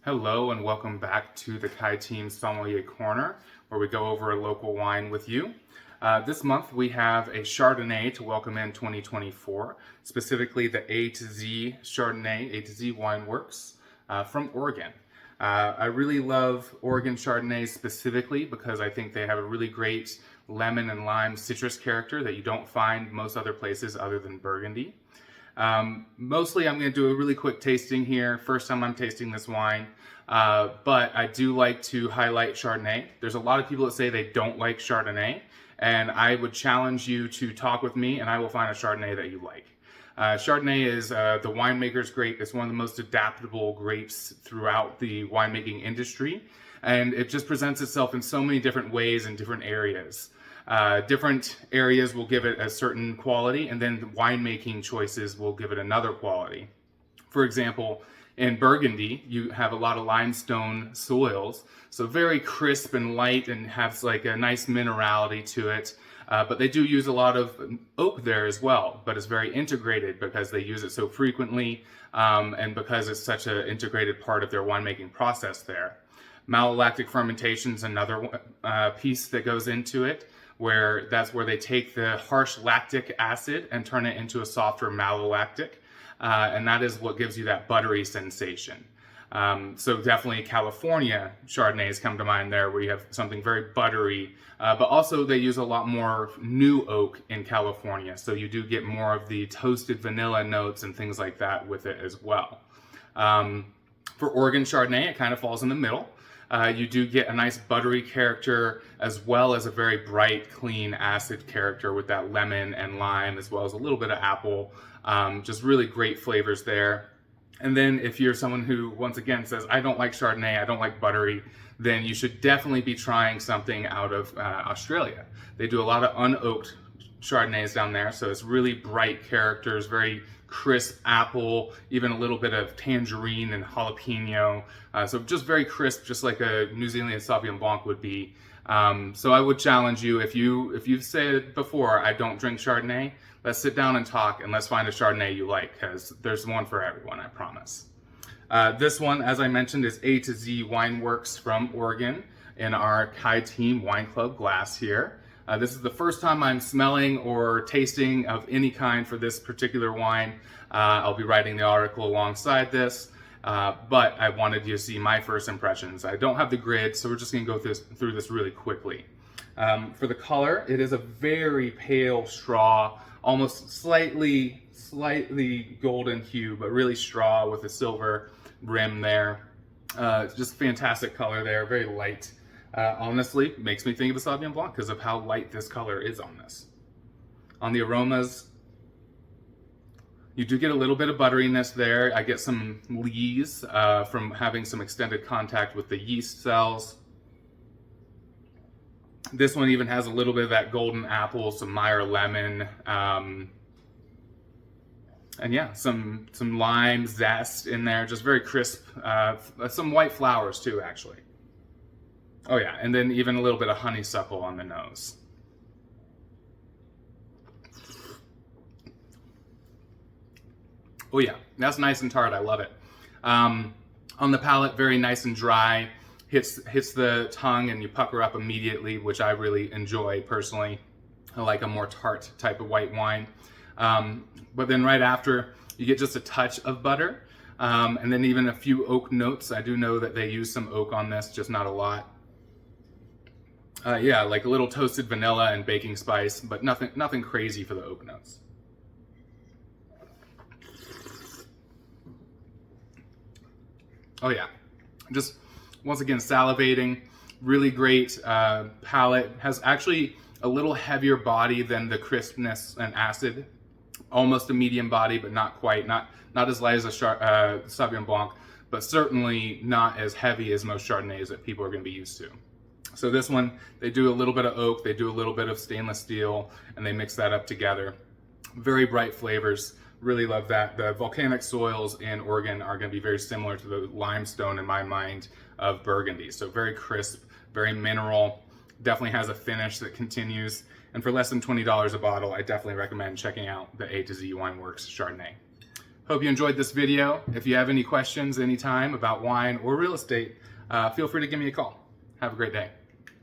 Hello and welcome back to the Kai Team Sommelier Corner, where we go over a local wine with you. This month we have a Chardonnay to welcome in 2024, specifically the A to Z Chardonnay, A to Z Wine Works from Oregon. I really love Oregon Chardonnays specifically because I think they have a really great lemon and lime citrus character that you don't find most other places other than Burgundy. Mostly I'm going to do a really quick tasting here. First time I'm tasting this wine, but I do like to highlight Chardonnay. There's a lot of people that say they don't like Chardonnay, and I would challenge you to talk with me and I will find a Chardonnay that you like. Chardonnay is the winemaker's grape. It's one of the most adaptable grapes throughout the winemaking industry, and it just presents itself in so many different ways in different areas. Different areas will give it a certain quality, and then the winemaking choices will give it another quality. For example, in Burgundy, you have a lot of limestone soils, so very crisp and light and has like a nice minerality to it. But they do use a lot of oak there as well, but it's very integrated because they use it so frequently and because it's such an integrated part of their winemaking process there. Malolactic fermentation is another piece that goes into it, where that's where they take the harsh lactic acid and turn it into a softer malolactic, and that is what gives you that buttery sensation. So definitely California Chardonnays come to mind there, where you have something very buttery, but also they use a lot more new oak in California, so you do get more of the toasted vanilla notes and things like that with it as well. For Oregon Chardonnay, it kind of falls in the middle. You do get a nice buttery character as well as a very bright, clean acid character with that lemon and lime, as well as a little bit of apple. Just really great flavors there. And then if you're someone who, once again, says, I don't like Chardonnay, I don't like buttery, then you should definitely be trying something out of Australia. They do a lot of unoaked Chardonnays down there, so it's really bright characters, very crisp apple, even a little bit of tangerine and jalapeno. So just very crisp, just like a New Zealand Sauvignon Blanc would be. So I would challenge you, if you've said before, I don't drink Chardonnay, let's sit down and talk and let's find a Chardonnay you like, because there's one for everyone, I promise. This one, as I mentioned, is A to Z Wine Works from Oregon in our Kai Team Wine Club glass here. This is the first time I'm smelling or tasting of any kind for this particular wine. I'll be writing the article alongside this, but I wanted you to see my first impressions. I don't have the grid, so we're just going to go through this really quickly. For the color, it is a very pale straw, almost slightly golden hue, but really straw with a silver rim there. Just fantastic color there, very light. Honestly, makes me think of a Sauvignon Blanc because of how light this color is on this. On the aromas, you do get a little bit of butteriness there. I get some lees from having some extended contact with the yeast cells. This one even has a little bit of that golden apple, some Meyer lemon, and yeah, some lime zest in there, just very crisp. Some white flowers too, actually. Oh yeah, and then even a little bit of honeysuckle on the nose. Oh yeah, that's nice and tart, I love it. On the palate, very nice and dry, hits the tongue and you pucker up immediately, which I really enjoy personally. I like a more tart type of white wine. But then right after, you get just a touch of butter, and then even a few oak notes. I do know that they use some oak on this, just not a lot. Yeah, like a little toasted vanilla and baking spice, but nothing crazy for the oak notes. Oh yeah, just once again salivating, really great palate. Has actually a little heavier body than the crispness and acid. Almost a medium body, but not quite. Not as light as a Sauvignon Blanc, but certainly not as heavy as most Chardonnays that people are going to be used to. So this one, they do a little bit of oak, they do a little bit of stainless steel, and they mix that up together. Very bright flavors. Really love that. The volcanic soils in Oregon are going to be very similar to the limestone in my mind of Burgundy. So very crisp, very mineral, definitely has a finish that continues. And for less than $20 a bottle, I definitely recommend checking out the A to Z Wine Works Chardonnay. Hope you enjoyed this video. If you have any questions anytime about wine or real estate, feel free to give me a call. Have a great day.